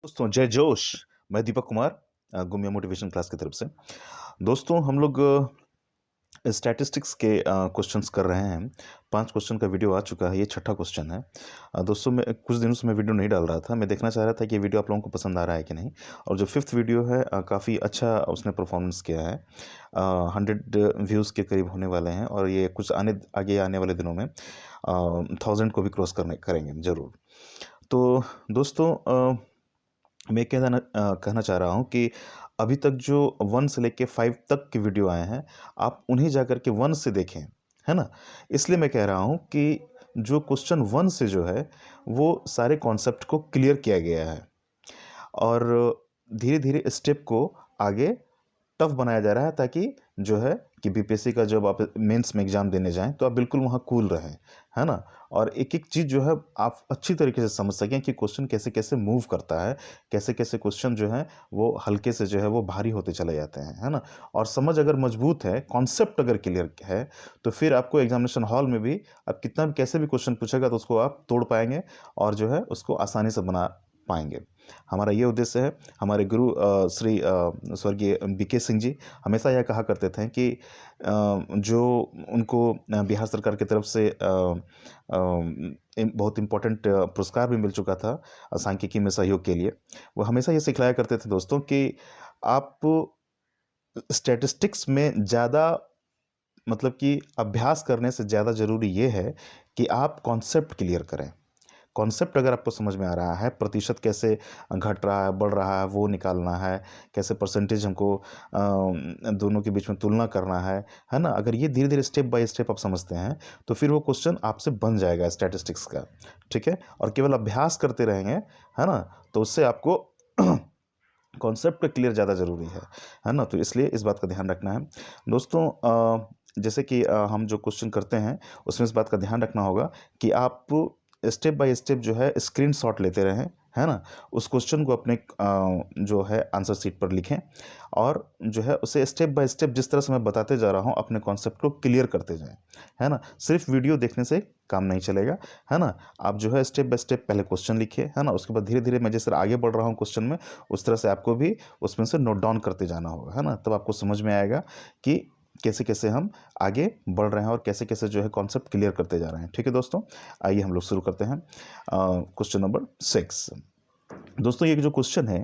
दोस्तों जय जोश। मैं दीपक कुमार गुमिया मोटिवेशन क्लास की तरफ से। दोस्तों हम लोग स्टैटिस्टिक्स के क्वेश्चंस कर रहे हैं। 5 क्वेश्चन का वीडियो आ चुका है, ये छठा क्वेश्चन है। दोस्तों मैं कुछ दिनों से मैं वीडियो नहीं डाल रहा था, मैं देखना चाह रहा था कि ये वीडियो आप लोगों को पसंद आ रहा है कि नहीं। और जो फिफ्थ वीडियो है काफ़ी अच्छा उसने परफॉर्मेंस किया है। 100 व्यूज़ के करीब होने वाले हैं और ये कुछ आगे आने वाले दिनों में 1000 को भी क्रॉस करेंगे ज़रूर। तो दोस्तों मैं कहना चाह रहा हूँ कि अभी तक जो 1 से लेके 5 तक के वीडियो आए हैं, आप उन्हें जाकर के 1 से देखें, है ना? इसलिए मैं कह रहा हूँ कि जो क्वेश्चन 1 से जो है, वो सारे कॉन्सेप्ट को क्लियर किया गया है और धीरे-धीरे स्टेप को आगे टफ बनाया जा रहा है ताकि जो है कि बीपीएससी का जब आप मेंस में एग्ज़ाम देने जाएँ तो आप बिल्कुल वहाँ कूल रहें, है ना? और एक-एक चीज़ जो है आप अच्छी तरीके से समझ सकें कि क्वेश्चन कैसे-कैसे मूव करता है, कैसे-कैसे क्वेश्चन जो हैं वो हल्के से जो है वो भारी होते चले जाते हैं, है ना? और समझ अगर मजबूत है, कॉन्सेप्ट अगर क्लियर है, तो फिर आपको एग्ज़ामिनेशन हॉल में भी अब कितना भी कैसे भी क्वेश्चन पूछेगा तो उसको आप तोड़ पाएँगे और जो है उसको आसानी से बना पाएँगे। हमारा ये उद्देश्य है। हमारे गुरु श्री स्वर्गीय बीके सिंह जी हमेशा यह कहा करते थे कि जो उनको बिहार सरकार की तरफ से बहुत इम्पोर्टेंट पुरस्कार भी मिल चुका था सांख्यिकी में सहयोग के लिए। वो हमेशा ये सिखलाया करते थे दोस्तों कि आप स्टैटिस्टिक्स में ज़्यादा मतलब कि अभ्यास करने से ज़्यादा ज़रूरी ये है कि आप कॉन्सेप्ट क्लियर करें। कॉन्सेप्ट अगर आपको समझ में आ रहा है, प्रतिशत कैसे घट रहा है, बढ़ रहा है, वो निकालना है, कैसे परसेंटेज हमको दोनों के बीच में तुलना करना है ना? अगर ये धीरे-धीरे स्टेप बाय स्टेप आप समझते हैं, तो फिर वो क्वेश्चन आपसे बन जाएगा स्टैटिस्टिक्स का, ठीक है? और केवल अभ्यास करते रहेंगे, है ना? तो उससे आपको कॉन्सेप्ट क्लियर ज़्यादा ज़रूरी है ना? तो इसलिए इस बात का ध्यान रखना है। दोस्तों जैसे कि हम जो क्वेश्चन करते हैं, उसमें इस बात का ध्यान रखना होगा कि आप स्टेप बाय स्टेप जो है स्क्रीनशॉट लेते रहें, है ना? उस क्वेश्चन को अपने जो है आंसर शीट पर लिखें और जो है उसे स्टेप बाय स्टेप जिस तरह से मैं बताते जा रहा हूँ, अपने कॉन्सेप्ट को क्लियर करते जाएँ, है ना? सिर्फ़ वीडियो देखने से काम नहीं चलेगा, है ना? आप जो है स्टेप बाय स्टेप पहले क्वेश्चन लिखिए, है ना? उसके बाद धीरे-धीरे मैं जिस तरह आगे बढ़ रहा हूँ क्वेश्चन में, उस तरह से आपको भी उसमें से नोट डाउन करते जाना होगा, है ना? तब आपको समझ में आएगा कि कैसे-कैसे हम आगे बढ़ रहे हैं और कैसे-कैसे जो है कॉन्सेप्ट क्लियर करते जा रहे हैं। ठीक है दोस्तों? आइए हम लोग शुरू करते हैं। Question number 6। दोस्तों ये जो क्वेश्चन है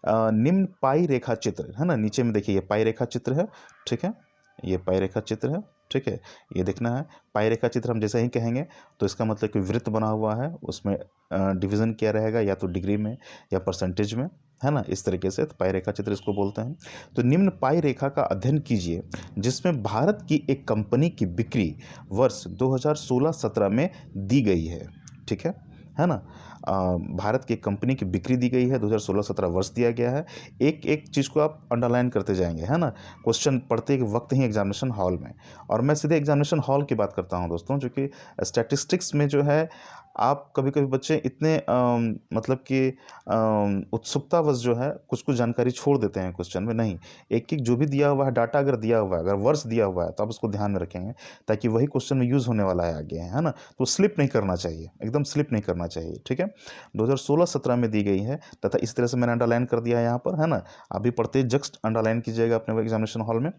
निम्न पाई रेखा चित्र, है ना? नीचे में देखिए ये पाई रेखा चित्र है, ठीक है? ये पाई रेखा चित्र है, ठीक है? ये देखना है। पाई रेखा चित्र हम जैसे ही कहेंगे तो इसका मतलब कि वृत्त बना हुआ है, उसमें डिवीज़न क्या रहेगा या तो डिग्री में या परसेंटेज में, है ना? इस तरीके से तो पाई रेखा चित्र इसको बोलते हैं। तो निम्न पाई रेखा का अध्ययन कीजिए जिसमें भारत की एक कंपनी की बिक्री वर्ष 2016-17 में दी गई है? है ना? भारत की एक कंपनी की बिक्री दी गई है, 2016-17 वर्ष दिया गया है। एक-एक चीज़ को आप अंडरलाइन करते जाएँगे, है ना? क्वेश्चन पढ़ते के वक़्त ही एग्ज़ामिनेशन हॉल में। और मैं सीधे एग्ज़ामिनेशन हॉल की बात करता हूँ दोस्तों, जो कि स्टैटिस्टिक्स में जो है आप कभी-कभी बच्चे इतने मतलब कि उत्सुकतावश जो है कुछ-कुछ जानकारी छोड़ देते हैं क्वेश्चन में, नहीं। एक-एक जो भी दिया हुआ है डाटा अगर दिया हुआ है, अगर वर्ष दिया हुआ है तो आप उसको ध्यान में रखेंगे ताकि वही क्वेश्चन में यूज़ होने वाला है आगे, है ना? तो स्लिप नहीं करना चाहिए, एकदम स्लिप नहीं करना चाहिए, ठीक है? 2016-17 में दी गई है तथा इस तरह से मैंने अंडरलाइन कर दिया है यहाँ पर, है ना? आप भी पढ़ते जस्ट अंडरलाइन कीजिएगा अपने एग्ज़ामिनेशन हॉल में।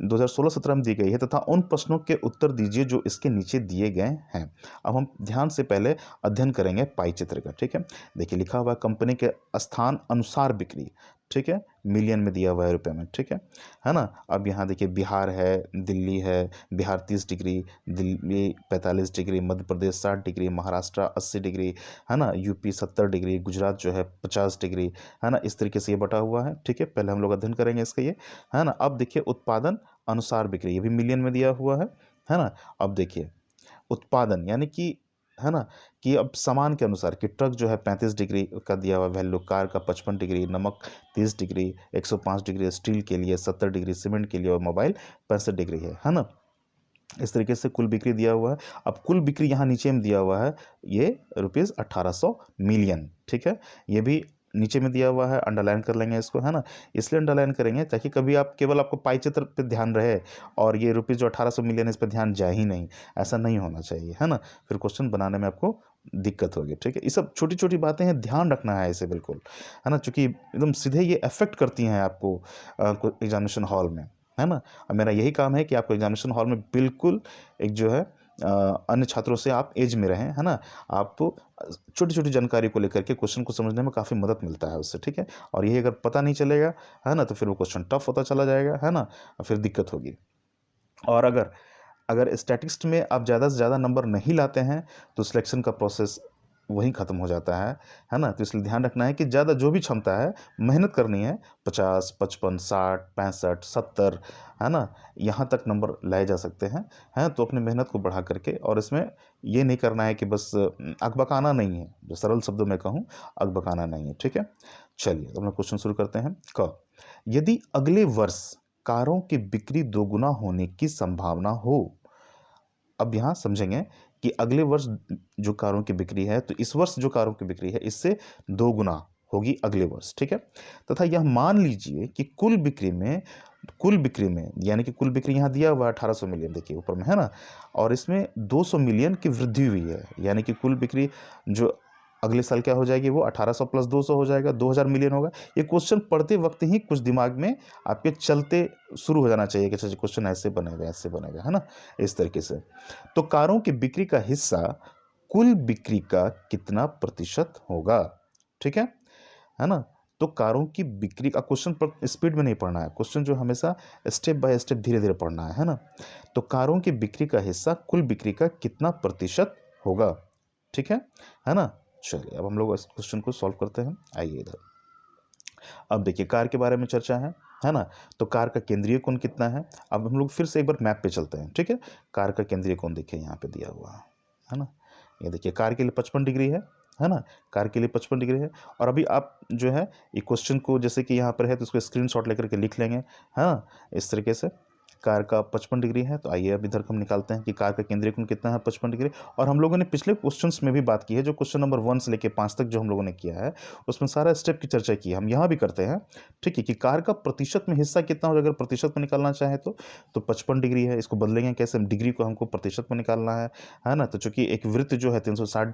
2016-17 में दी गई है तथा उन प्रश्नों के उत्तर दीजिए जो इसके नीचे दिए गए हैं। अब हम ध्यान से पहले अध्ययन करेंगे पाई चित्र का, ठीक है? देखिए लिखा हुआ है कंपनी के स्थान अनुसार बिक्री, ठीक है? मिलियन में दिया हुआ है रुपए में, ठीक है ना? अब यहाँ देखिए बिहार है, दिल्ली है, Bihar 30 degree, Delhi 45 degree, Madhya Pradesh 60 degree, Maharashtra 80 degree, है ना? यूपी 70 डिग्री, गुजरात जो है 50 डिग्री, है ना? इस तरीके से ये बटा हुआ है, ठीक है? पहले हम लोग अध्ययन करेंगे इसका ये, है ना? अब देखिए उत्पादन अनुसार बिक्री, ये भी मिलियन में दिया हुआ है ना? अब देखिए उत्पादन यानी कि, है ना, कि अब सामान के अनुसार कि ट्रक जो है 35 डिग्री का दिया हुआ वैल्यू, कार का 55 डिग्री, नमक 30 डिग्री, 105 डिग्री स्टील के लिए, 70 डिग्री सीमेंट के लिए और मोबाइल 65 डिग्री है ना? इस तरीके से कुल बिक्री दिया हुआ है। अब कुल बिक्री यहाँ नीचे में दिया हुआ है, ये रुपीज़ 1800 मिलियन, ठीक है? ये भी नीचे में दिया हुआ है, अंडरलाइन कर लेंगे इसको, है ना। इसलिए अंडरलाइन करेंगे ताकि कभी आप केवल आपको पाई चित्र पे ध्यान रहे और ये रुपीज़ जो 1800 मिलियन इस पर ध्यान जाए ही नहीं, ऐसा नहीं होना चाहिए, है ना। फिर क्वेश्चन बनाने में आपको दिक्कत होगी, ठीक है। ये सब छोटी छोटी बातें हैं, ध्यान रखना है इसे बिल्कुल, है ना, चूँकि एकदम सीधे ये अफेक्ट करती हैं आपको एग्जामिनेशन हॉल में, है ना। और मेरा यही काम है कि आपको एग्जामिनेशन हॉल में बिल्कुल एक जो है अन्य छात्रों से आप एज में रहें, है ना। आपको छोटी छोटी जानकारी को लेकर के क्वेश्चन को समझने में काफ़ी मदद मिलता है उससे, ठीक है। और यही अगर पता नहीं चलेगा, है ना, तो फिर वो क्वेश्चन टफ होता चला जाएगा, है ना, और फिर दिक्कत होगी। और अगर अगर स्टैटिस्टिक्स में आप ज़्यादा से ज़्यादा नंबर नहीं लाते हैं तो सिलेक्शन का प्रोसेस वहीं ख़त्म हो जाता है ना। तो इसलिए ध्यान रखना है कि ज़्यादा जो भी क्षमता है मेहनत करनी है, 50, 55, 60, 65, 70, है ना, यहाँ तक नंबर लाए जा सकते हैं तो अपनी मेहनत को बढ़ा करके, और इसमें ये नहीं करना है कि बस अकबकाना नहीं है, जो सरल शब्दों में कहूँ, अकबकाना नहीं है, ठीक है। चलिए तो हम लोग क्वेश्चन शुरू करते हैं। यदि अगले वर्ष कारों की बिक्री दोगुना होने की संभावना हो। अब यहाँ समझेंगे कि अगले वर्ष जो कारों की बिक्री है, तो इस वर्ष जो कारों की बिक्री है इससे दोगुना होगी अगले वर्ष, ठीक है। तथा यह मान लीजिए कि कुल बिक्री में यानी कि कुल बिक्री यहाँ दिया हुआ है 1800 मिलियन, देखिए ऊपर में, है ना, और इसमें 200 मिलियन की वृद्धि हुई है, यानी कि कुल बिक्री जो अगले साल क्या हो जाएगी, वो 1800 प्लस 200 हो जाएगा, 2000 मिलियन होगा। ये क्वेश्चन पढ़ते वक्त ही कुछ दिमाग में आपके चलते शुरू हो जाना चाहिए कि अच्छा क्वेश्चन ऐसे बनेगा, है ना, इस तरीके से। तो कारों की बिक्री का हिस्सा कुल बिक्री का कितना प्रतिशत होगा, ठीक है ना। तो कारों की बिक्री का क्वेश्चन पर स्पीड में नहीं पढ़ना है, क्वेश्चन जो हमेशा स्टेप बाय स्टेप धीरे धीरे पढ़ना है ना। तो कारों की बिक्री का हिस्सा कुल बिक्री का कितना प्रतिशत होगा, ठीक है ना। चलिए अब हम लोग इस क्वेश्चन को सॉल्व करते हैं। आइए इधर, अब देखिए कार के बारे में चर्चा है ना। तो कार का केंद्रीय कोण कितना है। अब हम लोग फिर से एक बार मैप पे चलते हैं, ठीक है। कार का केंद्रीय कोण देखिए यहाँ पे दिया हुआ है ना। ये देखिए कार के लिए 55 डिग्री है ना। कार के लिए 55 डिग्री है। और अभी आप जो है ये क्वेश्चन को जैसे कि यहाँ पर है तो उसको स्क्रीनशॉट लेकर के लिख लेंगे, है ना, इस तरीके से। कार का 55 डिग्री है, तो आइए अब इधर हम निकालते हैं कि कार का केंद्रीय कोण कितना है, 55 डिग्री। और हम लोगों ने पिछले क्वेश्चंस में भी बात की है, जो क्वेश्चन नंबर 1 से लेकर 5 तक जो हम लोगों ने किया है उसमें सारा स्टेप की चर्चा की है, हम यहाँ भी करते हैं, ठीक है, कि कार का प्रतिशत में हिस्सा कितना हो, अगर प्रतिशत में निकालना चाहे तो 55 डिग्री है। इसको बदलेंगे कैसे, डिग्री को हमको प्रतिशत में निकालना है ना। तो चूंकि एक वृत्त जो है 360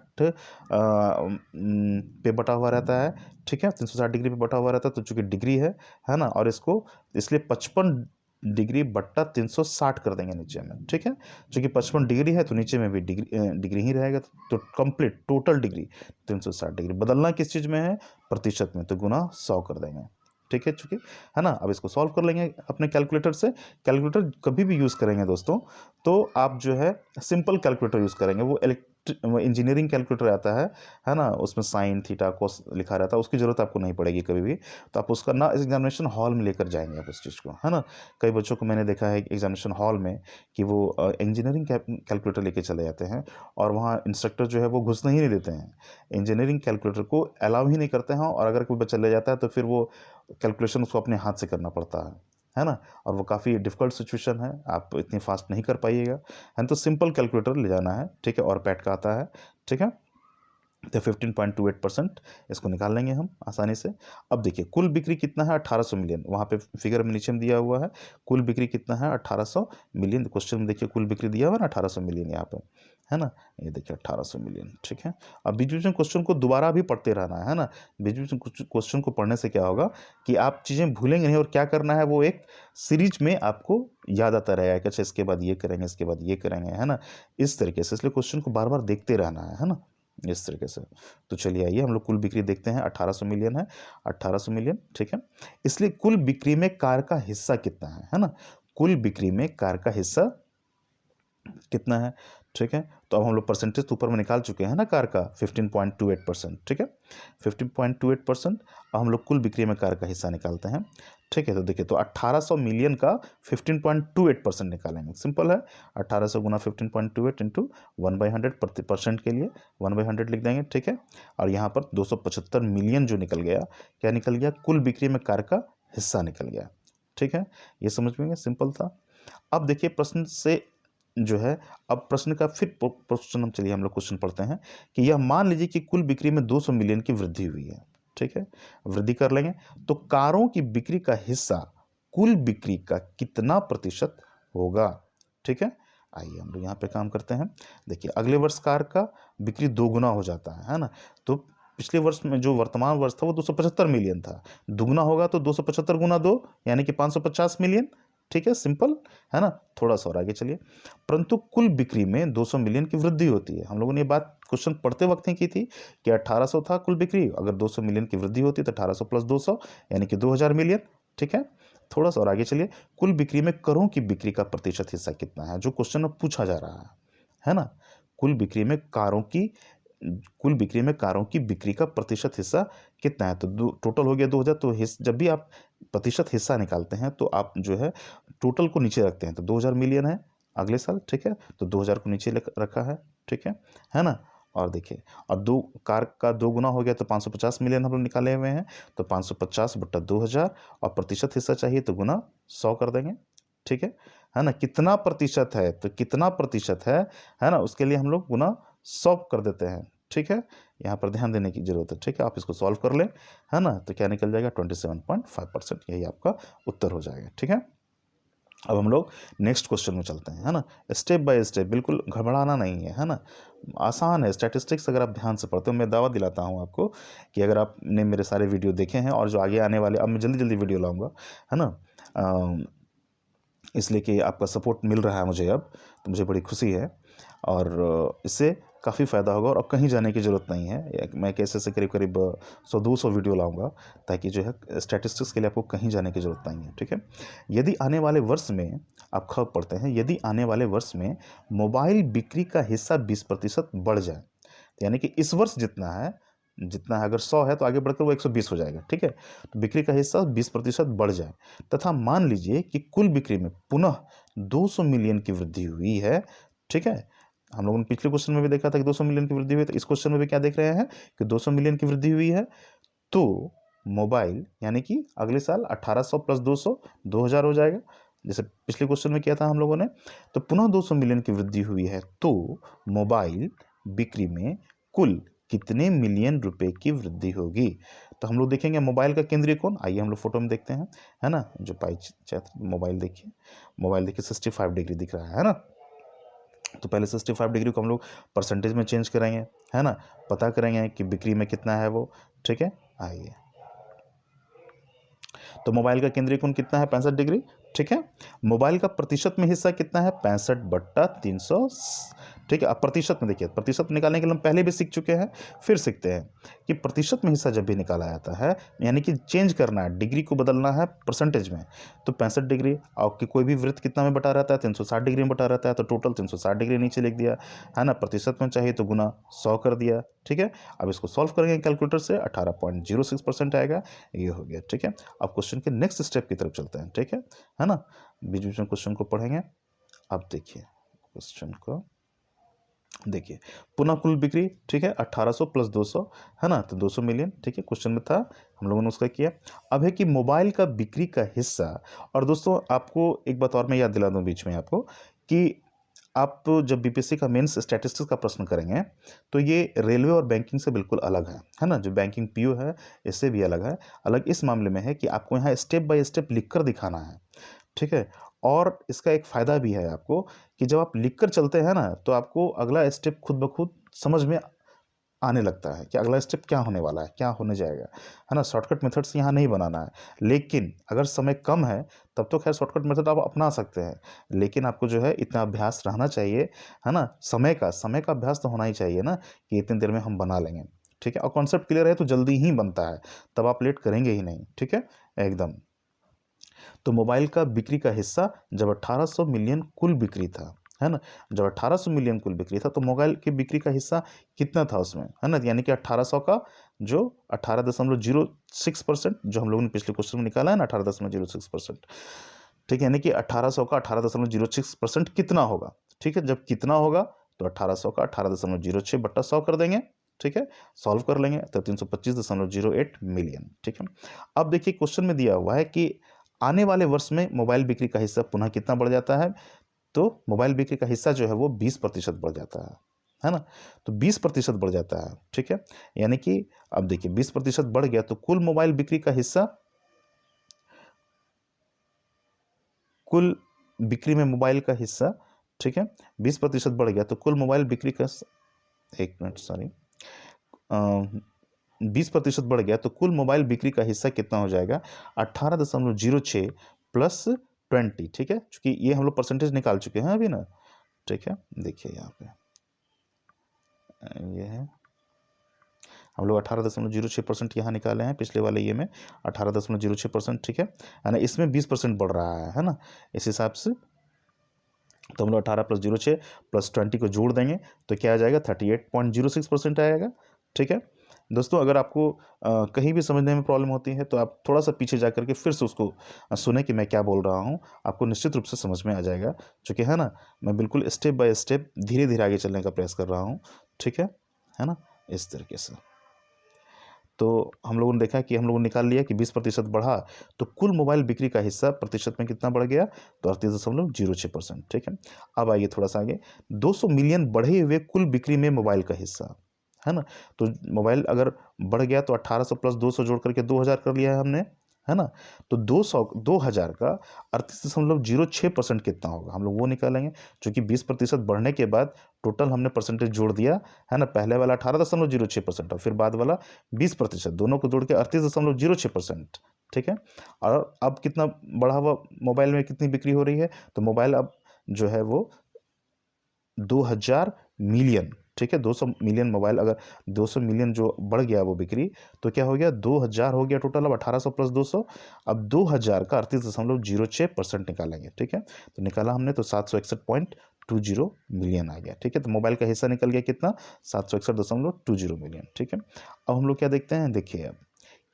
पे बटा हुआ रहता है, ठीक है, 360 डिग्री पे बटा हुआ रहता है, तो चूंकि डिग्री है ना, और इसको इसलिए 55 डिग्री बट्टा 360 कर देंगे नीचे में, ठीक है। चूंकि 55 डिग्री है तो नीचे में भी डिग्री ही रहेगा, तो कंप्लीट टोटल डिग्री 360 डिग्री। बदलना किस चीज़ में है, प्रतिशत में, तो गुना 100 कर देंगे, ठीक है, चूंकि, है ना। अब इसको सॉल्व कर लेंगे अपने कैलकुलेटर से। कैलकुलेटर कभी भी यूज़ करेंगे दोस्तों तो आप जो है सिंपल कैलकुलेटर यूज़ करेंगे। वो इंजीनियरिंग कैलकुलेटर आता है ना, उसमें साइन थीटा कोस लिखा रहता है, उसकी ज़रूरत आपको नहीं पड़ेगी कभी भी। तो आप उसका ना एग्जामिनेशन हॉल में लेकर जाएंगे आप उस चीज़ को, है ना। कई बच्चों को मैंने देखा है एग्जामिनेशन हॉल में कि वो इंजीनियरिंग कैलकुलेटर लेके चले जाते हैं और वहाँ इंस्ट्रक्टर जो है वो घुसने ही नहीं देते हैं, इंजीनियरिंग कैलकुलेटर को अलाउ ही नहीं करते हैं। और अगर कोई बच्चा ले जाता है तो फिर वो कैलकुलेशन उसको अपने हाथ से करना पड़ता है ना। और वो काफ़ी डिफ़िकल्ट सिचुएशन है, आप इतनी फास्ट नहीं कर पाइएगा, है। तो सिंपल कैलकुलेटर ले जाना है, ठीक है, और पैट का आता है, ठीक है। तो 15.28% इसको निकाल लेंगे हम आसानी से। अब देखिए कुल बिक्री कितना है, 1800 मिलियन, वहाँ पे फिगर में नीचे में दिया हुआ है कुल बिक्री कितना है, 1800 मिलियन। क्वेश्चन में देखिए कुल बिक्री दिया हुआ है ना 1800 मिलियन यहाँ पे, है ना। ये देखिए 1800 मिलियन, ठीक है। अब बीच बीच में क्वेश्चन को दोबारा भी पढ़ते रहना है ना। बीच बीच में कुछ क्वेश्चन को पढ़ने से क्या होगा कि आप चीज़ें भूलेंगे नहीं, और क्या करना है वो एक सीरीज में आपको याद आता रहेगा कि अच्छा इसके बाद ये करेंगे, इसके बाद ये करेंगे, है ना, इस तरीके से। इसलिए क्वेश्चन को बार बार देखते रहना है ना, इस तरीके से। तो चलिए आइए हम लोग कुल बिक्री देखते हैं। 1800 मिलियन है, 1800 मिलियन, ठीक है। इसलिए कुल बिक्री में कार का हिस्सा कितना है ना। कुल बिक्री में कार का हिस्सा कितना है, ठीक है। तो अब हम लोग परसेंटेज तो ऊपर में निकाल चुके हैं ना कार का 15.28%, ठीक है, 15.28%। अब हम लोग कुल बिक्री में कार का हिस्सा निकालते हैं, ठीक है। तो देखिए तो 1800 मिलियन का 15.28% निकालेंगे, सिंपल है। 1800 गुना 15.28 इंटू 1/100 परसेंट के लिए 1/100 लिख देंगे, ठीक है। और यहाँ पर 275 मिलियन जो निकल गया, क्या निकल गया, कुल बिक्री में कार का हिस्सा निकल गया, ठीक है। ये समझ में गया, सिंपल था। अब देखिए प्रश्न से जो है, अब प्रश्न का फिर क्वेश्चन हम लोग क्वेश्चन पढ़ते हैं कि यह मान लीजिए कि कुल बिक्री में 200 मिलियन की वृद्धि हुई है, ठीक है, वृद्धि कर लेंगे। तो कारों की बिक्री का हिस्सा कुल बिक्री का कितना प्रतिशत होगा? ठीक है, आइए हम लोग यहाँ पे काम करते हैं। देखिए, अगले वर्ष कार का बिक्री दोगुना हो जाता है ना? तो पिछले वर्ष में जो वर्तमान वर्ष था वो 275 मिलियन था, दुगुना होगा तो 275 गुना 2 यानी कि 550 मिलियन। ठीक है, सिंपल है ना? थोड़ा सा और आगे चलिए। परंतु कुल बिक्री में 200 मिलियन की वृद्धि होती है। हम लोगों ने ये बात क्वेश्चन पढ़ते वक्त ही की थी कि 1800 था कुल बिक्री, अगर 200 मिलियन की वृद्धि होती तो 1800 प्लस 200 यानी कि 2000 मिलियन। ठीक है, थोड़ा सा और आगे चलिए। कुल बिक्री में करों की बिक्री का प्रतिशत हिस्सा कितना है, जो क्वेश्चन में पूछा जा रहा है ना? कुल बिक्री में कारों की बिक्री का प्रतिशत हिस्सा कितना है? तो टोटल हो गया 2000। तो जब भी आप प्रतिशत हिस्सा निकालते हैं तो आप जो है टोटल को नीचे रखते हैं। तो 2000 मिलियन है अगले साल, ठीक है, तो 2000 को नीचे रखा है, ठीक है ना? और देखिए, और दो कार का 2 गुना हो गया तो 550 मिलियन हम लोग निकाले हुए हैं। तो 550 बट्टा 2000 और प्रतिशत हिस्सा चाहिए तो गुना 100 कर देंगे। ठीक है ना? कितना प्रतिशत है, तो कितना प्रतिशत है ना? उसके लिए हम लोग गुना 100 कर देते हैं। ठीक है, यहाँ पर ध्यान देने की जरूरत है। ठीक है, आप इसको सॉल्व कर लें, है ना? तो क्या निकल जाएगा? 27.5%, यही आपका उत्तर हो जाएगा। ठीक है, अब हम लोग नेक्स्ट क्वेश्चन में चलते हैं, है ना? स्टेप बाय स्टेप, बिल्कुल घबराना नहीं है ना? आसान है। स्टैटिस्टिक्स अगर आप ध्यान से पढ़ते हो, मैं दावा दिलाता हूँ आपको कि अगर आपने मेरे सारे वीडियो देखे हैं और जो आगे आने वाले, अब मैं जल्दी जल्दी वीडियो लाऊंगा, है ना? इसलिए कि आपका सपोर्ट मिल रहा है मुझे अब, तो मुझे बड़ी खुशी है और इससे काफ़ी फ़ायदा होगा और अब कहीं जाने की ज़रूरत नहीं है। मैं कैसे से करीब करीब 100-200 वीडियो लाऊंगा ताकि जो है स्टैटिस्टिक्स के लिए आपको कहीं जाने की ज़रूरत नहीं है। ठीक है, यदि आने वाले वर्ष में, आप खबर पढ़ते हैं, यदि आने वाले वर्ष में मोबाइल बिक्री का हिस्सा 20% बढ़ जाए, यानी कि इस वर्ष जितना है, अगर 100 है तो आगे बढ़कर वो 120 हो जाएगा। ठीक है, तो बिक्री का हिस्सा 20% बढ़ जाए तथा मान लीजिए कि कुल बिक्री में पुनः 200 मिलियन की वृद्धि हुई है। ठीक है, हम लोगों ने पिछले क्वेश्चन में भी देखा था कि 200 मिलियन की वृद्धि हुई, तो इस क्वेश्चन में भी क्या देख रहे हैं कि 200 मिलियन की वृद्धि हुई है। तो मोबाइल यानी कि अगले साल 1800 प्लस 200 2000 हो जाएगा, जैसे पिछले क्वेश्चन में किया था हम लोगों ने। तो पुनः 200 मिलियन की वृद्धि हुई है, तो मोबाइल बिक्री में कुल कितने मिलियन रुपए की वृद्धि होगी? तो हम लोग देखेंगे मोबाइल का केंद्रीय कोण, आइए हम लोग फोटो में देखते हैं, है ना? जो पाई चार्ट, मोबाइल देखिए 65 डिग्री दिख रहा है ना? तो पहले 65 डिग्री को हम लोग परसेंटेज में चेंज करेंगे, है ना? पता करेंगे कि बिक्री में कितना है वो। ठीक है, आइए, तो मोबाइल का केंद्रीय कोण कितना है? 65 डिग्री। ठीक है, मोबाइल का प्रतिशत में हिस्सा कितना है? 65 बट्टा 300। ठीक है, अब प्रतिशत में देखिए, प्रतिशत निकालने के लिए हम पहले भी सीख चुके हैं, फिर सीखते हैं कि प्रतिशत में हिस्सा जब भी निकाला जाता है, यानी कि चेंज करना है, डिग्री को बदलना है परसेंटेज में, तो 65 डिग्री, आपकी कोई भी वृत्त कितना में बटा रहता है? 360 डिग्री में बटा रहता है, तो टोटल 360 डिग्री नीचे लिख दिया, है ना? प्रतिशत में चाहिए तो गुना 100 कर दिया। ठीक है, अब इसको सॉल्व करेंगे कैलकुलेटर से, 18.06% आएगा, ये हो गया। ठीक है, अब क्वेश्चन के नेक्स्ट स्टेप की तरफ चलते हैं। ठीक है ना? बीच बीच में क्वेश्चन को पढ़ेंगे। अब देखिए क्वेश्चन को, देखिए पुनः कुल बिक्री, ठीक है, 1800 प्लस 200, है ना? तो 200 मिलियन। ठीक है, क्वेश्चन में था, हम लोगों ने उसका किया। अब है कि मोबाइल का बिक्री का हिस्सा, और दोस्तों आपको एक बात और मैं याद दिला दूं बीच में आपको कि आप जब बीपीएससी का मेंस स्टैटिस्टिक्स का प्रश्न करेंगे तो ये रेलवे और बैंकिंग से बिल्कुल अलग है ना? जो बैंकिंग पीओ है इससे भी अलग है। अलग इस मामले में है कि आपको यहाँ स्टेप बाय स्टेप लिख कर दिखाना है। ठीक है, और इसका एक फ़ायदा भी है आपको कि जब आप लिख कर चलते हैं ना, तो आपको अगला स्टेप खुद ब खुद समझ में आने लगता है कि अगला स्टेप क्या होने वाला है, क्या होने जाएगा, है ना? शॉर्टकट मेथड्स यहाँ नहीं बनाना है, लेकिन अगर समय कम है तब तो खैर शॉर्टकट मेथड आप अपना सकते हैं, लेकिन आपको जो है इतना अभ्यास रहना चाहिए, है ना? समय का अभ्यास तो होना ही चाहिए ना, कि इतनी देर में हम बना लेंगे। ठीक है, और कॉन्सेप्ट क्लियर है तो जल्दी ही बनता है, तब आप लेट करेंगे ही नहीं। ठीक है, एकदम। तो मोबाइल का बिक्री का हिस्सा जब 1800 मिलियन कुल बिक्री था, है ना? जब 1800 मिलियन कुल बिक्री था तो मोबाइल की बिक्री का हिस्सा कितना था उसमें, है ना? यानी कि 1800 का जो 18.06%, जो हम लोगों ने पिछले क्वेश्चन में निकाला है ना, 18.06%। ठीक है, यानी कि 1800 का 18.06% कितना होगा? ठीक है, जब कितना होगा तो 1800 का 18.06 बट्टा 100 कर देंगे। ठीक है, सॉल्व कर लेंगे तो 325.08 मिलियन। ठीक है, अब देखिए क्वेश्चन में दिया हुआ है कि आने वाले वर्ष में मोबाइल बिक्री का हिस्सा पुनः कितना बढ़ जाता है? तो मोबाइल बिक्री का हिस्सा जो है वो 20% बढ़ जाता है। है ना। तो 20% बढ़ जाता है, ठीक है। यानी कि अब देखिए 20% बढ़ गया तो कुल मोबाइल बिक्री का हिस्सा, कुल बिक्री में मोबाइल का हिस्सा, ठीक है, 20% बढ़ गया तो कुल मोबाइल बिक्री का, एक मिनट सॉरी, 20% बढ़ गया तो कुल मोबाइल बिक्री का हिस्सा कितना हो जाएगा, 18.06 प्लस 20, ठीक है, क्योंकि ये हम लोग परसेंटेज निकाल चुके हैं अभी ना, ठीक है। देखिए यहाँ पे ये है, हम लोग 18.06% यहाँ निकाले हैं पिछले वाले ये में 18.06%, ठीक है ना। इसमें 20% बढ़ रहा है ना, इस हिसाब से तो हम लोग 18+06 प्लस 20 को जोड़ देंगे तो क्या आ जाएगा, 38.06% आएगा, ठीक है। दोस्तों अगर आपको कहीं भी समझने में प्रॉब्लम होती है तो आप थोड़ा सा पीछे जा करके फिर से उसको सुने कि मैं क्या बोल रहा हूँ, आपको निश्चित रूप से समझ में आ जाएगा, क्योंकि है ना मैं बिल्कुल स्टेप बाय स्टेप धीरे धीरे आगे चलने का प्रयास कर रहा हूँ, ठीक है ना, इस तरीके से। तो हम लोगों ने देखा कि हम लोगों ने निकाल लिया कि 20% बढ़ा तो कुल मोबाइल बिक्री का हिस्सा प्रतिशत में कितना बढ़ गया, तो 38.06%, ठीक है। अब आइए थोड़ा सा आगे, 200 मिलियन बढ़े हुए कुल बिक्री में मोबाइल का हिस्सा, है ना। तो मोबाइल अगर बढ़ गया तो 1800 प्लस 200 जोड़ करके 2000 कर लिया है हमने, है ना। तो 2000 का 38.06% कितना होगा, हम लोग वो निकालेंगे, क्योंकि 20% बढ़ने के बाद टोटल हमने परसेंटेज जोड़ दिया, है ना। पहले वाला 18.06% और फिर बाद वाला 20%, दोनों को जोड़ के 38.06%, ठीक है। और अब कितना बढ़ा हुआ मोबाइल में कितनी बिक्री हो रही है, तो मोबाइल अब जो है वो 2000 मिलियन, ठीक है, 200 मिलियन मोबाइल, अगर 200 मिलियन जो बढ़ गया वो बिक्री, तो क्या हो गया, 2000 हो गया टोटल, अब 1800 प्लस 200, अब 2000 का 38.06% निकालेंगे, ठीक है। तो निकाला हमने तो 761.20 मिलियन आ गया, ठीक है। तो मोबाइल का हिस्सा निकल गया कितना, 761.20 मिलियन, ठीक है। अब हम लोग क्या देखते हैं, देखिए अब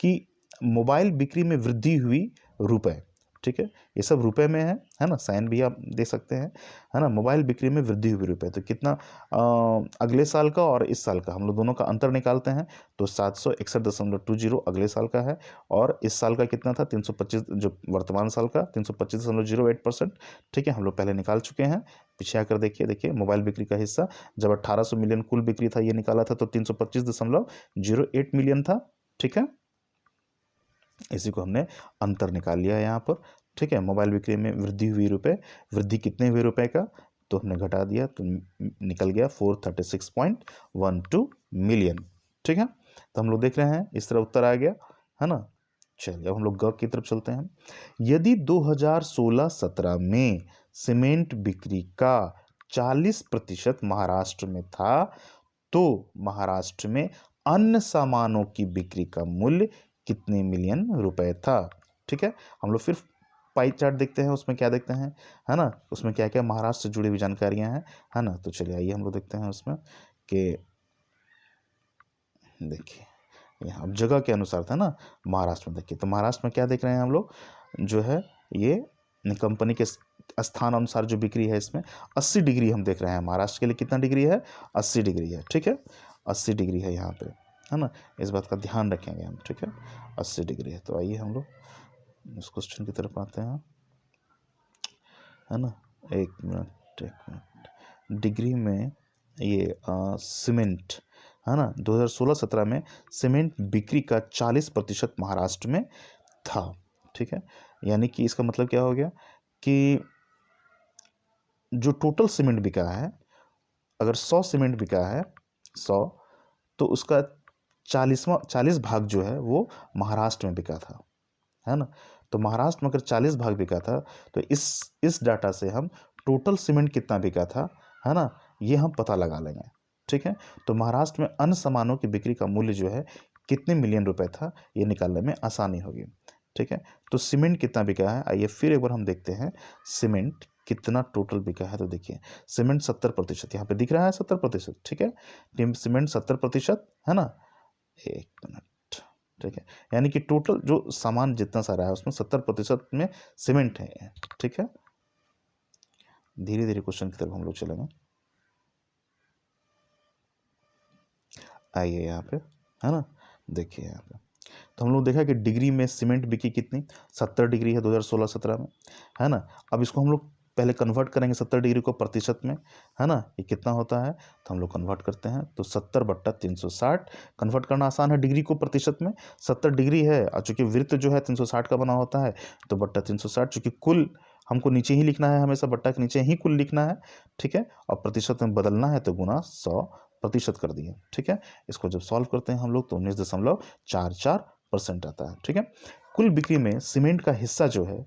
कि मोबाइल बिक्री में वृद्धि हुई रुपए, ठीक है, ये सब रुपए में है ना, साइन भी आप दे सकते हैं, है ना। मोबाइल बिक्री में वृद्धि हुई रुपए, तो कितना अगले साल का और इस साल का हम लोग दोनों का अंतर निकालते हैं, तो 761.20 अगले साल का है, और इस साल का कितना था, 325, जो वर्तमान साल का 325.08%, ठीक है। हम लोग पहले निकाल चुके हैं, पीछे आकर देखिए, देखिए मोबाइल बिक्री का हिस्सा जब 1800 मिलियन कुल बिक्री था ये निकाला था तो 325.08 मिलियन था, ठीक है। इसी को हमने अंतर निकाल लिया यहाँ पर, ठीक है। मोबाइल बिक्री में वृद्धि हुई रुपए, वृद्धि कितने हुए रुपए का, तो हमने घटा दिया तो निकल गया 436.12 मिलियन, ठीक है। तो हम लोग देख रहे हैं इस तरह उत्तर आ गया, है ना। चलिए अब हम लोग ग की तरफ चलते हैं। यदि 2016-17 में सीमेंट बिक्री का 40% महाराष्ट्र में था तो महाराष्ट्र में अन्य सामानों की बिक्री का मूल्य कितने मिलियन रुपए था, ठीक है। हम लोग फिर पाई चार्ट देखते हैं, उसमें क्या देखते हैं, है ना, उसमें क्या क्या महाराष्ट्र से जुड़ी हुई जानकारियां हैं, है ना। तो चलिए आइए हम लोग देखते हैं उसमें कि देखिए यहाँ अब जगह के अनुसार था ना, महाराष्ट्र में देखिए, तो महाराष्ट्र में क्या देख रहे हैं हम लोग, जो है ये कंपनी के स्थान अनुसार जो बिक्री है इसमें 80 डिग्री हम देख रहे हैं, महाराष्ट्र के लिए कितना डिग्री है, 80 डिग्री है, ठीक है, 80 डिग्री है यहाँ पे, है ना। इस बात का ध्यान रखेंगे हम, ठीक है, 80 डिग्री है। तो आइए हम लोग उस क्वेश्चन की तरफ आते हैं, है ना। एक मिनट, डिग्री में ये सीमेंट, है ना, 2016-17 में सीमेंट बिक्री का 40% महाराष्ट्र में था, ठीक है। यानी कि इसका मतलब क्या हो गया कि जो टोटल सीमेंट बिका है, अगर 100 सीमेंट बिका है, 100, तो उसका 40 भाग जो है वो महाराष्ट्र में बिका था, है ना। तो महाराष्ट्र में अगर 40 भाग बिका था तो इस डाटा से हम टोटल सीमेंट कितना बिका था, है ना, ये हम पता लगा लेंगे, ठीक है। तो महाराष्ट्र में अन्य सामानों की बिक्री का मूल्य जो है कितने मिलियन रुपए था, ये निकालने में आसानी होगी, ठीक है। तो सीमेंट कितना बिका है, आइए फिर एक बार हम देखते हैं सीमेंट कितना टोटल बिका है। तो देखिए सीमेंट 70%, यहाँ पे दिख रहा है 70%, ठीक है, टीम सीमेंट 70%, है ना। एक मिनट, ठीक है, यानी कि टोटल जो सामान जितना सारा है उसमें 70% में सीमेंट है, ठीक है। धीरे धीरे क्वेश्चन की तरफ हम लोग चलेंगे, आइए यहाँ पे, है ना, देखिए यहाँ पे, तो हम लोग देखा कि डिग्री में सीमेंट बिकी कितनी, 70 डिग्री है 2016-17 में, है ना। अब इसको हम लोग पहले कन्वर्ट करेंगे 70 डिग्री को प्रतिशत में, है ना, ये कितना होता है, तो हम लोग कन्वर्ट करते हैं तो 70/360। कन्वर्ट करना आसान है डिग्री को प्रतिशत में, 70 डिग्री है और चूंकि वृत्त जो है 360 का बना होता है तो बट्टा 360, चूंकि कुल हमको नीचे ही लिखना है, हमेशा बट्टा के नीचे ही कुल लिखना है, ठीक है, और प्रतिशत में बदलना है तो गुना 100% कर दिए, ठीक है। इसको जब सॉल्व करते हैं हम लोग तो 19.44% आता है, ठीक है। कुल बिक्री में सीमेंट का हिस्सा जो है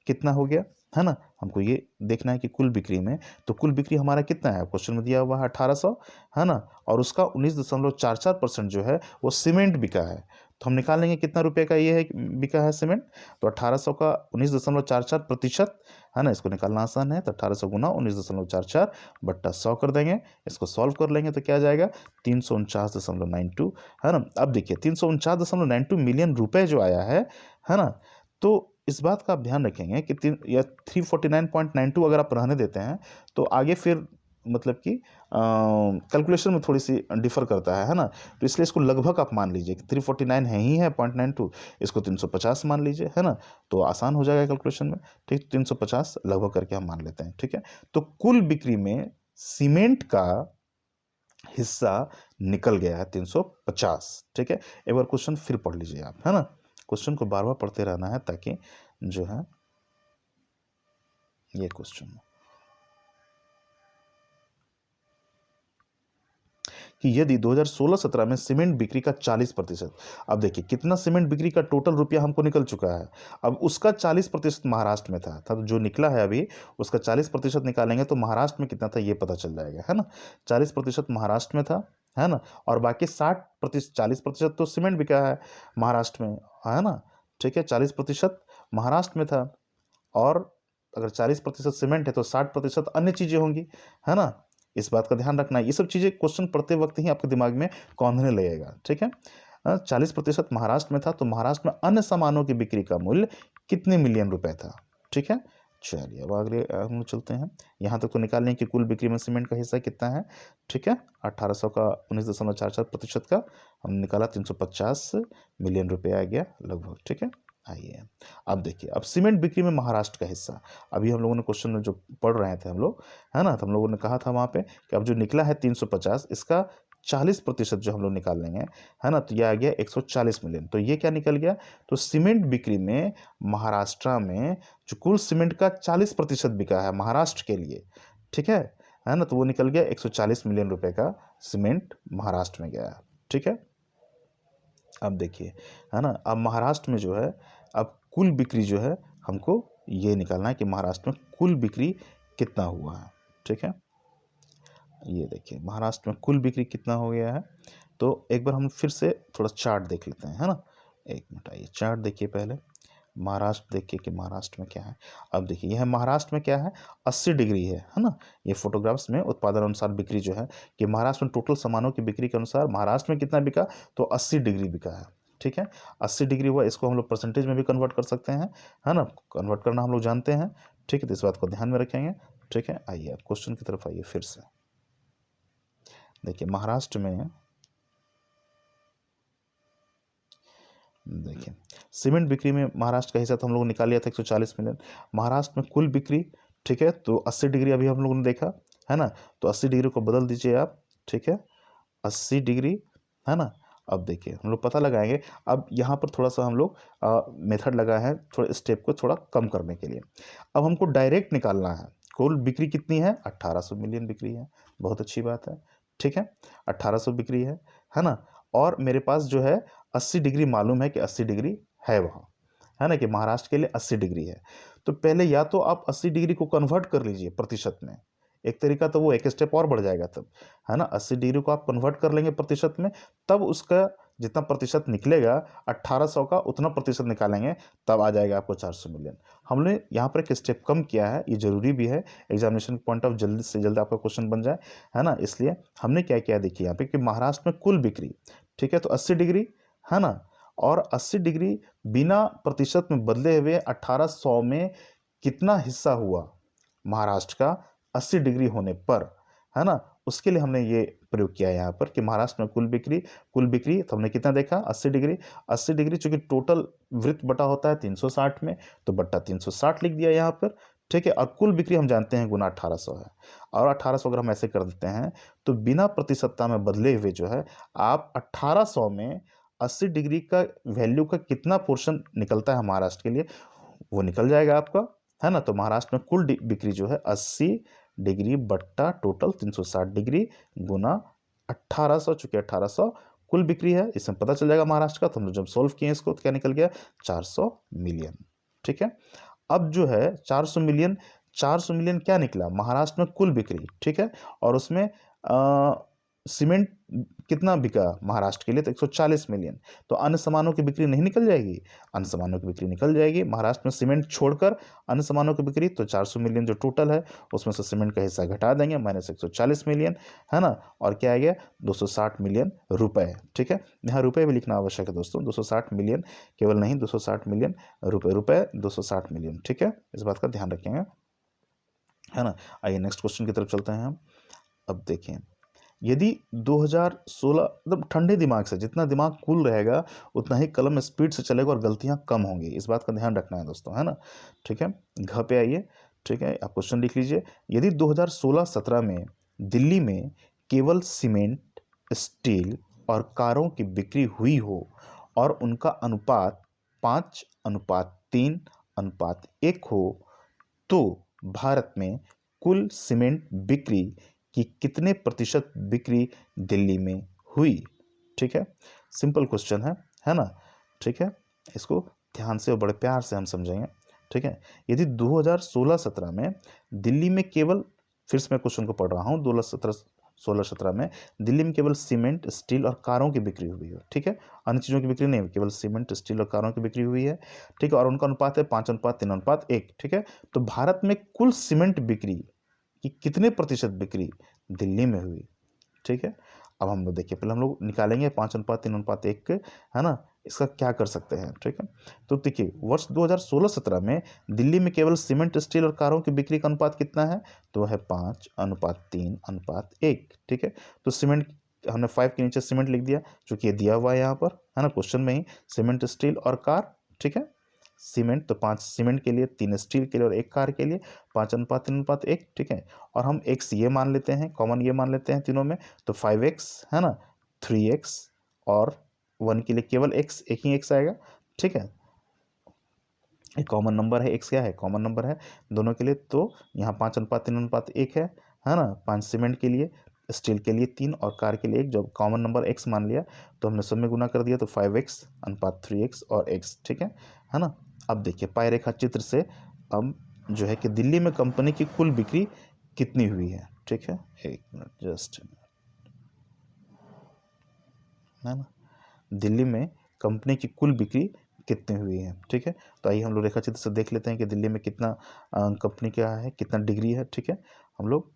कितना हो गया, है ना, हमको ये देखना है कि कुल बिक्री में, तो कुल बिक्री हमारा कितना है, क्वेश्चन में दिया हुआ है 1800, है ना, और उसका 19.44% जो है वो सीमेंट बिका है, तो हम निकालेंगे कितना रुपए का ये है बिका है सीमेंट, तो 1800 का 19.44%, है ना, इसको निकालना आसान है, तो 1800 गुना 19.44 बट्टा 100 कर देंगे, इसको सॉल्व कर लेंगे तो क्या आ जाएगा 349.92, है ना। अब देखिए 349.92 मिलियन रुपए जो आया है ना, तो इस बात का आप ध्यान रखेंगे कि 349.92 अगर आप रहने देते हैं तो आगे फिर मतलब कि कैलकुलेशन में थोड़ी सी डिफर करता है ना, तो इसलिए इसको लगभग आप मान लीजिए कि 349 है ही है 0.92, इसको 350 मान लीजिए, है ना, तो आसान हो जाएगा कैलकुलेशन में, ठीक, 350 लगभग करके हम मान लेते हैं, ठीक है। तो कुल बिक्री में सीमेंट का हिस्सा निकल गया है 350, ठीक है। एक बार क्वेश्चन फिर पढ़ लीजिए आप, है ना, क्वेश्चन को बार बार पढ़ते रहना है ताकि जो है ये क्वेश्चन कि यदि 2016-17 में सीमेंट बिक्री का 40%, अब देखिए कितना सीमेंट बिक्री का टोटल रुपया हमको निकल चुका है, अब उसका 40% महाराष्ट्र में था, तो जो निकला है अभी उसका 40% निकालेंगे तो महाराष्ट्र में कितना था ये पता चल जाएगा, है ना, 40% महाराष्ट्र में था, है ना, और बाकी 40% तो सीमेंट बिका है महाराष्ट्र में, है ना, ठीक है, 40% महाराष्ट्र में था, और अगर 40% सीमेंट है तो 60% अन्य चीज़ें होंगी, है ना, इस बात का ध्यान रखना है, ये सब चीज़ें क्वेश्चन पढ़ते वक्त ही आपके दिमाग में कौंधने लगेगा, ठीक है। 40% महाराष्ट्र में था तो महाराष्ट्र में अन्य सामानों की बिक्री का मूल्य कितने मिलियन रुपए था, ठीक है। चलिए अब आगे हम चलते हैं, यहाँ तक तो निकालें कि कुल बिक्री में सीमेंट का हिस्सा कितना है, ठीक है, 1800 का 19.44% का हमने निकाला 350 मिलियन रुपए आ गया लगभग, ठीक है। आइए अब देखिए, अब सीमेंट बिक्री में महाराष्ट्र का हिस्सा, अभी हम लोगों ने क्वेश्चन में जो पढ़ रहे थे हम लोग, है ना, तो हम लोगों ने कहा था वहाँ पे कि अब जो निकला है 350, इसका 40% जो हम लोग निकाल लेंगे, है ना, तो ये आ गया 140 मिलियन, तो ये क्या निकल गया, तो सीमेंट बिक्री में महाराष्ट्र में जो कुल सीमेंट का 40% बिका है महाराष्ट्र के लिए, ठीक है ना, तो वो निकल गया 140 मिलियन रुपए का सीमेंट महाराष्ट्र में गया, ठीक है। अब देखिए, है ना, अब महाराष्ट्र में जो है अब कुल बिक्री जो है हमको ये निकालना है कि महाराष्ट्र में कुल बिक्री कितना हुआ है, ठीक है। ये देखिए महाराष्ट्र में कुल बिक्री कितना हो गया है, तो एक बार हम फिर से थोड़ा चार्ट देख लेते हैं, है ना, एक मिनट आइए चार्ट देखिए पहले, महाराष्ट्र देखिए कि महाराष्ट्र में क्या है। अब देखिए यह महाराष्ट्र में क्या है 80 डिग्री है ना, ये फोटोग्राफ्स में उत्पादन अनुसार बिक्री जो है कि महाराष्ट्र में टोटल सामानों की बिक्री के अनुसार महाराष्ट्र में कितना बिका, तो 80 डिग्री बिका है, ठीक है, 80 डिग्री हुआ, इसको हम लोग परसेंटेज में भी कन्वर्ट कर सकते हैं, है ना, कन्वर्ट करना हम लोग जानते हैं, ठीक है, तो इस बात को ध्यान में रखेंगे, ठीक है। आइए अब क्वेश्चन की तरफ आइए फिर से, देखिए महाराष्ट्र में देखिए सीमेंट बिक्री में महाराष्ट्र का हिस्सा तो हम लोगों ने निकाल लिया था 140 मिलियन, महाराष्ट्र में कुल बिक्री, ठीक है, तो 80 डिग्री अभी हम लोगों ने देखा, है ना, तो 80 डिग्री को बदल दीजिए आप, ठीक है, 80 डिग्री, है ना। अब देखिए हम लोग पता लगाएंगे, अब यहाँ पर थोड़ा सा हम लोग मेथड लगा है थोड़ा स्टेप को थोड़ा कम करने के लिए, अब हमको डायरेक्ट निकालना है कुल बिक्री कितनी है, 1800 मिलियन बिक्री है, बहुत अच्छी बात है, ठीक है, 1800 बिक्री है ना, और मेरे पास जो है 80 डिग्री मालूम है कि 80 डिग्री है वहाँ, है ना, कि महाराष्ट्र के लिए 80 डिग्री है, तो पहले या तो आप 80 डिग्री को कन्वर्ट कर लीजिए प्रतिशत में, एक तरीका तो वो एक स्टेप और बढ़ जाएगा तब, है ना, 80 डिग्री को आप कन्वर्ट कर लेंगे प्रतिशत में, तब उसका जितना प्रतिशत निकलेगा 1800 का उतना प्रतिशत निकालेंगे, तब आ जाएगा आपको 400 मिलियन। हमने यहाँ पर एक स्टेप कम किया है, ये जरूरी भी है, एग्जामिनेशन पॉइंट ऑफ जल्दी से जल्दी आपका क्वेश्चन बन जाए, है ना, इसलिए हमने क्या किया देखिए यहाँ पे कि महाराष्ट्र में कुल बिक्री, ठीक है, तो 80 डिग्री, है ना, और 80 डिग्री बिना प्रतिशत में बदले हुए 1800 में कितना हिस्सा हुआ महाराष्ट्र का 80 डिग्री होने पर, है ना, उसके लिए हमने ये प्रयोग किया यहाँ पर कि महाराष्ट्र में कुल बिक्री तो हमने कितना देखा 80 डिग्री चूंकि टोटल वृत्त बटा होता है 360 में, तो बट्टा 360 लिख दिया यहाँ पर, ठीक है, और कुल बिक्री हम जानते हैं गुना 1800 है। और 1800 अगर हम ऐसे कर देते हैं तो बिना प्रतिशतता में बदले हुए जो है आप 1800 में 80 डिग्री का वैल्यू का कितना पोर्शन निकलता है महाराष्ट्र के लिए, वो निकल जाएगा आपका, है ना। तो महाराष्ट्र में कुल बिक्री जो है 80 डिग्री बट्टा टोटल 360 डिग्री गुना 1800, चूंकि 1800 कुल बिक्री है, इसमें पता चल जाएगा महाराष्ट्र का। तो हम लोग जब सॉल्व किए इसको तो क्या निकल गया, 400 मिलियन। ठीक है, अब जो है 400 मिलियन, 400 मिलियन क्या निकला महाराष्ट्र में कुल बिक्री, ठीक है। और उसमें सीमेंट कितना बिका महाराष्ट्र के लिए, तो 140 मिलियन। तो अन्य सामानों की बिक्री नहीं निकल जाएगी, अन्य सामानों की बिक्री निकल जाएगी महाराष्ट्र में सीमेंट छोड़कर अन्य सामानों की बिक्री। तो 400 मिलियन जो टोटल है उसमें से सीमेंट का हिस्सा घटा देंगे, माइनस 140 मिलियन, है ना। और क्या आ गया, 260 मिलियन रुपए। ठीक है, यहाँ रुपए भी लिखना आवश्यक है दोस्तों, 260 मिलियन केवल नहीं, 260 मिलियन रुपए, रुपए 260 मिलियन। ठीक है, इस बात का ध्यान रखेंगे, है ना। आइए नेक्स्ट क्वेश्चन की तरफ चलते हैं हम। अब देखें, यदि 2016, मतलब ठंडे दिमाग से, जितना दिमाग कूल रहेगा उतना ही कलम स्पीड से चलेगा और गलतियां कम होंगी, इस बात का ध्यान रखना है दोस्तों, है ना। ठीक है, घ पे आइए। ठीक है, आप क्वेश्चन लिख लीजिए। यदि 2016-17 में दिल्ली में केवल सीमेंट, स्टील और कारों की बिक्री हुई हो और उनका अनुपात 5:3:1 हो, तो भारत में कुल सीमेंट बिक्री की कितने प्रतिशत बिक्री दिल्ली में हुई। ठीक है, सिंपल क्वेश्चन है ना। ठीक है, इसको ध्यान से और बड़े प्यार से हम समझेंगे। ठीक है, यदि 2016-17 में दिल्ली में केवल, फिर से मैं क्वेश्चन को पढ़ रहा हूँ, 2016-17 में दिल्ली में केवल सीमेंट, स्टील और कारों की बिक्री हुई है। ठीक है, अन्य चीज़ों की बिक्री नहीं हुई, केवल सीमेंट, स्टील और कारों की बिक्री हुई है। ठीक है, और उनका अनुपात है 5:3:1। ठीक है, तो भारत में कुल सीमेंट बिक्री कि कितने प्रतिशत बिक्री दिल्ली में हुई। ठीक है, अब हम लोग देखिए, पहले हम लोग निकालेंगे 5:3:1 के, है ना। इसका क्या कर सकते हैं, ठीक है। तो देखिए, वर्ष 2016-17 में दिल्ली में केवल सीमेंट, स्टील और कारों की बिक्री का अनुपात कितना है, तो है 5:3:1। ठीक है, तो सीमेंट हमने 5 के नीचे सीमेंट लिख दिया, चूंकि ये दिया हुआ है यहाँ पर, है ना, क्वेश्चन में ही, सीमेंट, स्टील और कार। ठीक है, सीमेंट तो 5 सीमेंट के लिए, 3 स्टील के लिए और 1 कार के लिए, 5:3:1। ठीक है, और हम एक्स ये मान लेते हैं, कॉमन ये मान लेते हैं तीनों में, तो 5x, है ना, 3x और 1 के लिए केवल x, एक ही x आएगा। ठीक है, एक कॉमन नंबर है, x क्या है, कॉमन नंबर है दोनों के लिए। तो यहाँ 5:3:1 है ना। 5 सीमेंट के लिए, स्टील के लिए 3 और कार के लिए 1, जब कॉमन नंबर x मान लिया तो हमने सब में गुना कर दिया, तो 5x:3x और x। ठीक है ना। अब देखिए, पाई रेखा चित्र से अब जो है कि दिल्ली में कंपनी की कुल बिक्री कितनी हुई है। ठीक है, एक मिनट, जस्ट, है ना, दिल्ली में कंपनी की कुल बिक्री कितनी हुई है। ठीक है, तो आइए हम लोग रेखा चित्र से देख लेते हैं कि दिल्ली में कितना कंपनी क्या है, कितना डिग्री है। ठीक है, हम लोग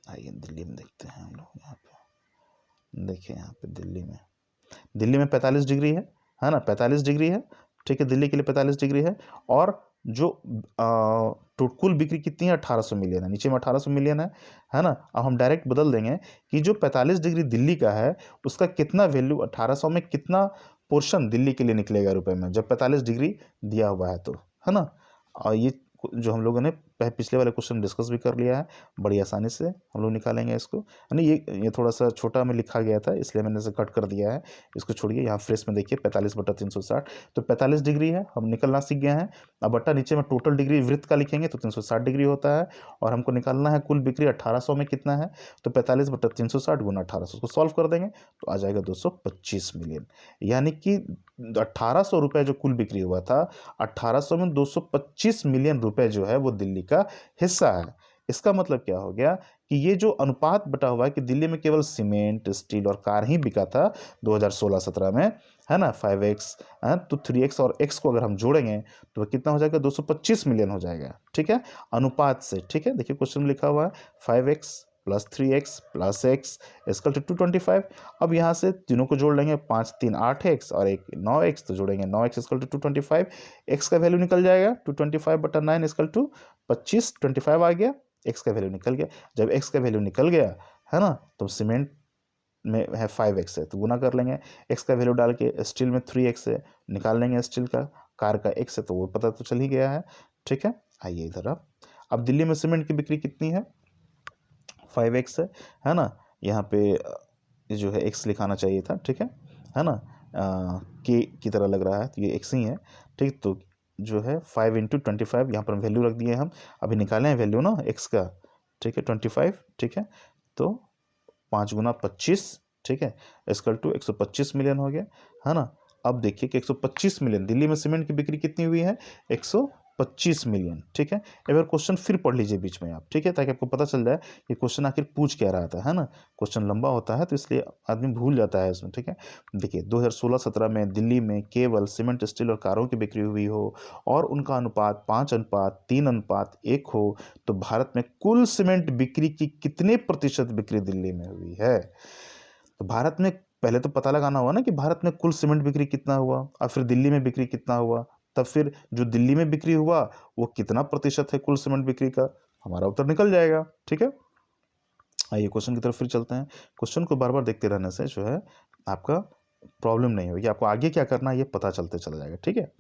आइए दिल्ली में देखते हैं, हम लोग यहाँ पे देखिए, यहाँ पे दिल्ली में 45 डिग्री है ना, 45 डिग्री है। ठीक है, दिल्ली के लिए 45 डिग्री है। और जो तो कुल बिक्री कितनी है, 1800 मिलियन है, नीचे में 1800 मिलियन है ना। अब हम डायरेक्ट बदल देंगे कि जो 45 डिग्री दिल्ली का है उसका कितना वैल्यू 1800 में, कितना पोर्शन दिल्ली के लिए निकलेगा रुपए में, जब 45 डिग्री दिया हुआ है तो, है ना। और ये जो हम लोगों ने पिछले वाले क्वेश्चन डिस्कस भी कर लिया है, बड़ी आसानी से हम लोग निकालेंगे इसको, है ना। ये थोड़ा सा छोटा में लिखा गया था इसलिए मैंने इसे कट कर दिया है, इसको छोड़िए। यहाँ फ्रेश में देखिए 45/360, तो 45 डिग्री है, हम निकलना सीख गए हैं। अब बट्टा नीचे में टोटल डिग्री वृत्त का लिखेंगे तो 360 डिग्री होता है, और हमको निकालना है कुल बिक्री 1800 में कितना है, तो 45/360 गुना 1800, उसको सॉल्व कर देंगे तो आ जाएगा 225 मिलियन। यानी कि 1800 रुपये जो कुल बिक्री हुआ था, 1800 में 225 मिलियन रुपए जो है वो दिल्ली का हिस्सा है। इसका मतलब क्या हो गया कि ये जो अनुपात बटा हुआ है कि दिल्ली में केवल सीमेंट, स्टील और कार ही बिका था 2016-17 में, है ना, 5x, तो 3x और x को अगर हम जोड़ेंगे तो कितना हो जाएगा, 225 मिलियन हो जाएगा। ठीक है, अनुपात से। ठीक है, देखिए क्वेश्चन में लिखा हुआ है 5x plus 3x plus x equal to 225। अब यहाँ से तीनों को जोड़ लेंगे, 5×3 8x और एक 9x, तो जोड़ेंगे 9x इक्वल टू 225। x का वैल्यू निकल जाएगा 225/9 इक्वल टू 25, 25 आ गया, x का वैल्यू निकल गया। जब x का वैल्यू निकल गया, है ना, तो सीमेंट में है 5x है तो गुना कर लेंगे, x का वैल्यू डाल के, स्टील में 3x है, निकाल लेंगे स्टील का, कार का x है तो वो पता तो चल ही गया है। ठीक है, आइए इधर अब अब दिल्ली में सीमेंट की बिक्री कितनी है, 5x है ना। यहाँ पे ये जो है x लिखाना चाहिए था, ठीक है ना। के की तरह लग रहा है तो ये x ही है, ठीक। तो जो है 5 × 25, यहाँ पर वैल्यू रख दिए हम, अभी निकाले हैं वैल्यू ना x का, ठीक है 25, ठीक है। तो 5 × 25, ठीक है, इसकल टू 125 मिलियन हो गया, है ना। अब देखिए कि 125 मिलियन दिल्ली में सीमेंट की बिक्री कितनी हुई है, 125 मिलियन, ठीक है। एक बार क्वेश्चन फिर पढ़ लीजिए बीच में आप, ठीक है, ताकि आपको पता चल जाए कि क्वेश्चन आखिर पूछ क्या रहा था, है ना। क्वेश्चन लंबा होता है तो इसलिए आदमी भूल जाता है इसमें, ठीक है। देखिए 2016-17 में दिल्ली में केवल सीमेंट, स्टील और कारों की बिक्री हुई हो और उनका अनुपात 5:3:1 हो तो भारत में कुल सीमेंट बिक्री की कितने प्रतिशत बिक्री दिल्ली में हुई है। तो भारत में पहले तो पता लगाना हुआ ना कि भारत में कुल सीमेंट बिक्री कितना हुआ और फिर दिल्ली में बिक्री कितना हुआ, तब फिर जो दिल्ली में बिक्री हुआ वो कितना प्रतिशत है कुल सीमेंट बिक्री का, हमारा उत्तर निकल जाएगा, ठीक है। आइए क्वेश्चन की तरफ फिर चलते हैं। क्वेश्चन को बार बार देखते रहने से जो है आपका प्रॉब्लम नहीं होगी, आपको आगे क्या करना है ये पता चलते चला जाएगा, ठीक है।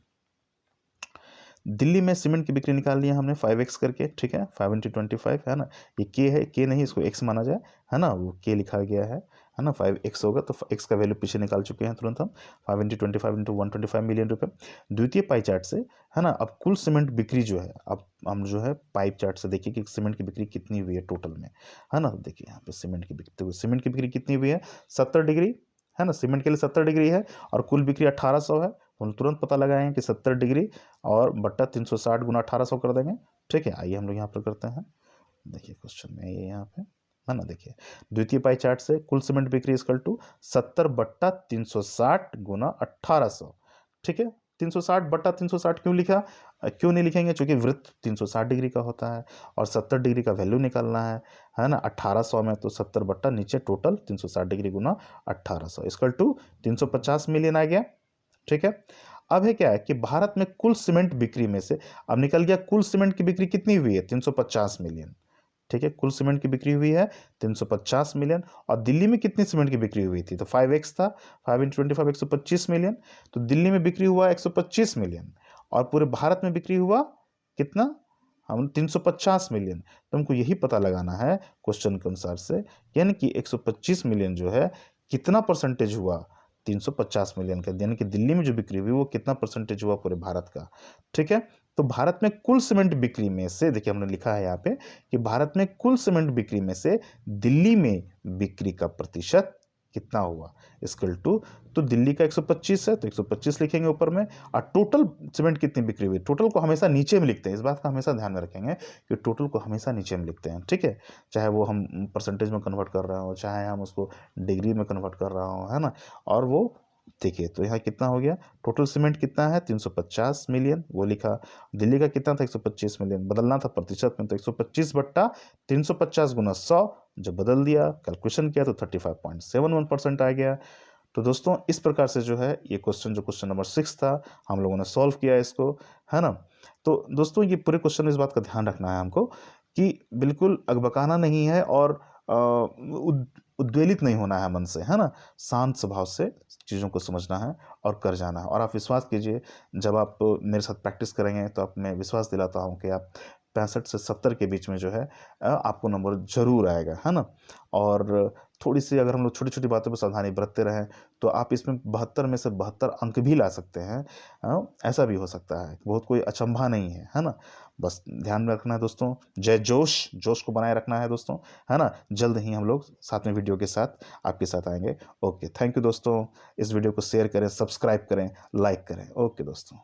दिल्ली में सीमेंट की बिक्री निकाल ली है हमने 5x करके, ठीक है, 5 × 25 है ना। ये के है, के नहीं इसको x माना जाए, है ना, वो के लिखा गया है ना। 5x होगा तो x का वैल्यू पीछे निकाल चुके हैं तुरंत हम, 5 × 25 × 125 मिलियन रुपए। द्वितीय पाई चार्ट से, है ना, अब कुल सीमेंट बिक्री जो है, अब हम जो है पाइप चार्ट से देखिए कि सीमेंट की बिक्री कितनी हुई है टोटल में, है ना। देखिए यहाँ पे सीमेंट की बिक्री, तो सीमेंट की बिक्री कितनी हुई है, 70 डिग्री, है ना, सीमेंट के लिए 70 डिग्री है और कुल बिक्री 1800 है। हम तुरंत पता लगाएंगे कि 70 डिग्री और बट्टा 360 × 1800 कर देंगे, ठीक है। आइए हम लोग यहाँ पर करते हैं, देखिए क्वेश्चन में ये यहाँ पे, है ना। देखिए द्वितीय पाई चार्ट से कुल सीमेंट बिक्री इक्वल टू 70/360 × 1800, ठीक है। 360/360 क्यों लिखा, क्यों नहीं लिखेंगे, क्योंकि वृत्त 360 डिग्री का होता है और 70 डिग्री का वैल्यू निकालना है ना। 1800 में तो 70 बट्टा नीचे total 360 degree × 1800 equal to 350 million आ गया, ठीक है। अब है क्या है कि भारत में कुल सीमेंट बिक्री में से अब निकल गया कुल सीमेंट की बिक्री कितनी हुई है, 350 मिलियन, ठीक है। कुल सीमेंट की बिक्री हुई है 350 मिलियन और दिल्ली में कितनी सीमेंट की बिक्री हुई थी, तो 5x था, 5 × 25 125 मिलियन, तो दिल्ली में बिक्री हुआ 125 मिलियन और पूरे भारत में बिक्री हुआ कितना, हम 350 मिलियन। तो हमको यही पता लगाना है क्वेश्चन के अनुसार से, यानी कि 125 मिलियन जो है कितना परसेंटेज हुआ 350 मिलियन का, यानी कि दिल्ली में जो बिक्री हुई वो कितना परसेंटेज हुआ पूरे भारत का, ठीक है। तो भारत में कुल सीमेंट बिक्री में से, देखिए हमने लिखा है यहाँ पे कि भारत में कुल सीमेंट बिक्री में से दिल्ली में बिक्री का प्रतिशत कितना हुआ इक्वल टू, तो दिल्ली का 125 है तो 125 लिखेंगे ऊपर में और टोटल सीमेंट कितनी बिक्री हुई, टोटल को हमेशा नीचे में लिखते हैं, इस बात का हमेशा ध्यान में रखेंगे कि टोटल को हमेशा नीचे में लिखते हैं, ठीक है। चाहे वो हम परसेंटेज में कन्वर्ट कर रहे हो, चाहे हम उसको डिग्री में कन्वर्ट कर रहा हो, है ना। और वो देखिए तो यहाँ कितना हो गया, टोटल सीमेंट कितना है 350 मिलियन वो लिखा, दिल्ली का कितना था 125 मिलियन, बदलना था प्रतिशत में तो 125/350 × 100 जब बदल दिया कैलकुलेशन किया तो 35.71% आ गया। तो दोस्तों इस प्रकार से जो है ये क्वेश्चन, जो क्वेश्चन नंबर 6 था, हम लोगों ने सॉल्व किया इसको, है ना। तो दोस्तों ये पूरे क्वेश्चन में इस बात का ध्यान रखना है हमको कि बिल्कुल अकबकाना नहीं है और उद्वेलित नहीं होना है मन से, है ना। शांत स्वभाव से चीज़ों को समझना है और कर जाना है और आप विश्वास कीजिए, जब आप मेरे साथ प्रैक्टिस करेंगे तो आप, मैं विश्वास दिलाता हूँ कि आप 65 से 70 के बीच में जो है आपको नंबर ज़रूर आएगा, है ना। और थोड़ी सी अगर हम लोग छोटी छोटी बातों पर सावधानी बरतते रहें तो आप इसमें 72 में से 72 अंक भी ला सकते हैं, ऐसा भी हो सकता है, बहुत कोई अचंभा नहीं है ना। बस ध्यान में रखना है दोस्तों, जय जोश, जोश को बनाए रखना है दोस्तों, है ना। जल्द ही हम लोग साथ में वीडियो के साथ आपके साथ आएंगे। ओके, थैंक यू दोस्तों। इस वीडियो को शेयर करें, सब्सक्राइब करें, लाइक करें। ओके दोस्तों।